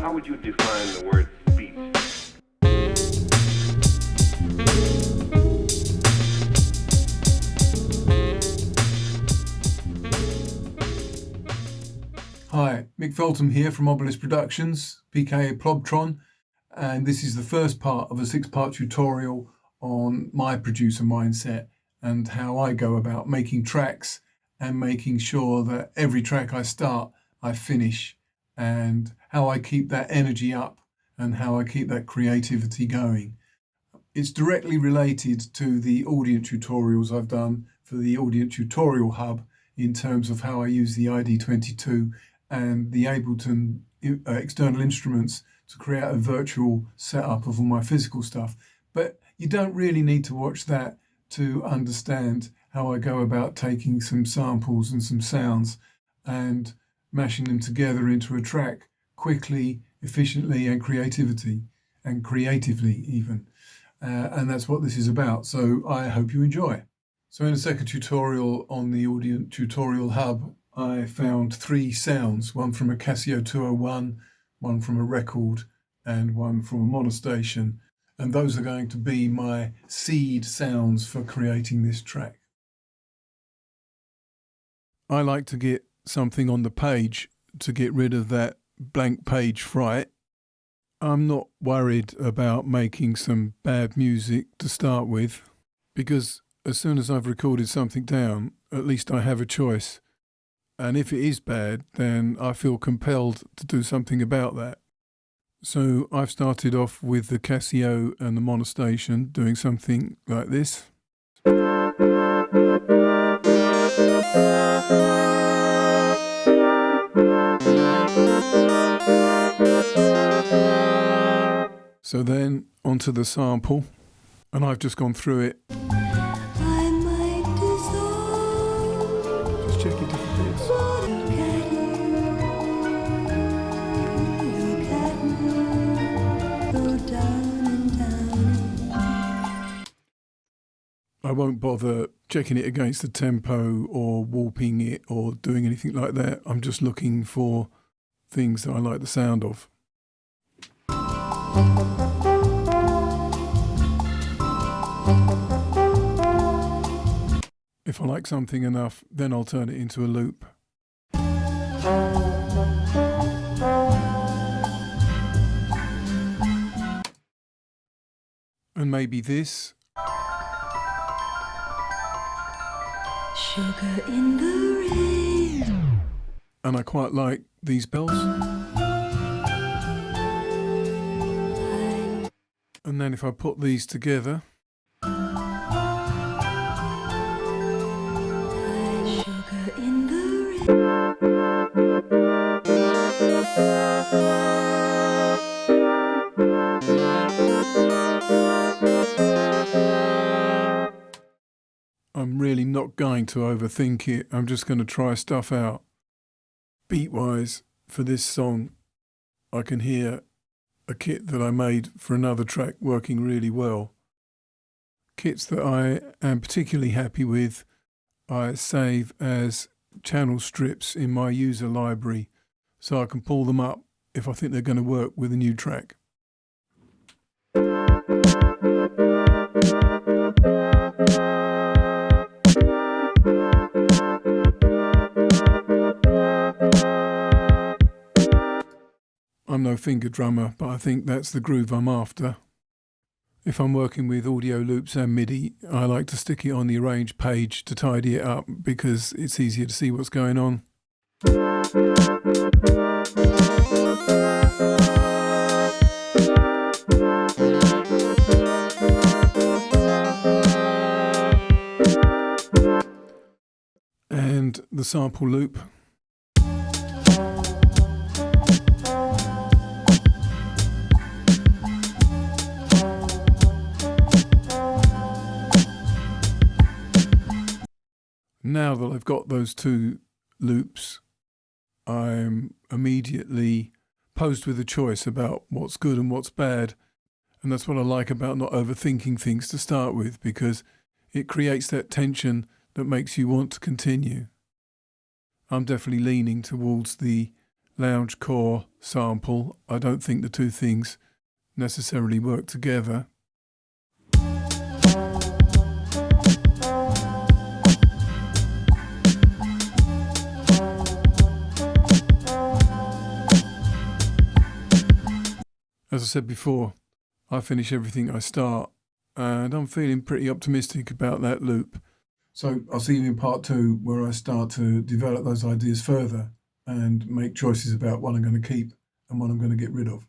how would you define the word speech? Hi, Mick Feltham here from Obelisk Productions, PK Plobtron, and this is the first part of a 6-part tutorial on my producer mindset and how I go about making tracks and making sure that every track I start, I finish, and how I keep that energy up and how I keep that creativity going. It's directly related to the Audient tutorials I've done for the Audient Tutorial Hub in terms of how I use the ID22 and the Ableton external instruments to create a virtual setup of all my physical stuff. But you don't really need to watch that to understand how I go about taking some samples and some sounds and mashing them together into a track quickly, efficiently, and creatively even. And that's what this is about. So I hope you enjoy. So in the second tutorial on the Audient Tutorial Hub, I found 3 sounds, one from a Casio 201, one from a record, and one from a monostation. And those are going to be my seed sounds for creating this track. I like to get something on the page to get rid of that blank page fright. I'm not worried about making some bad music to start with, because as soon as I've recorded something down, at least I have a choice. And if it is bad, then I feel compelled to do something about that. So I've started off with the Casio and the monostation, doing something like this. So then onto the sample, and I've just gone through it. Just checking different bits. I won't bother checking it against the tempo or warping it or doing anything like that. I'm just looking for things that I like the sound of. If I like something enough, then I'll turn it into a loop. And maybe this. Sugar in the rain. And I quite like these bells. And then if I put these together, Sugar in the I'm really not going to overthink it. I'm just going to try stuff out. Beat-wise, for this song, I can hear a kit that I made for another track working really well. Kits that I am particularly happy with, I save as channel strips in my user library, so I can pull them up if I think they're going to work with a new track. I'm no finger drummer, but I think that's the groove I'm after. If I'm working with audio loops and MIDI, I like to stick it on the arrange page to tidy it up because it's easier to see what's going on. And the sample loop. Now that I've got those 2 loops, I'm immediately posed with a choice about what's good and what's bad. And that's what I like about not overthinking things to start with, because it creates that tension that makes you want to continue. I'm definitely leaning towards the lounge core sample. I don't think the two things necessarily work together. As I said before, I finish everything I start, and I'm feeling pretty optimistic about that loop. So I'll see you in part 2, where I start to develop those ideas further and make choices about what I'm going to keep and what I'm going to get rid of.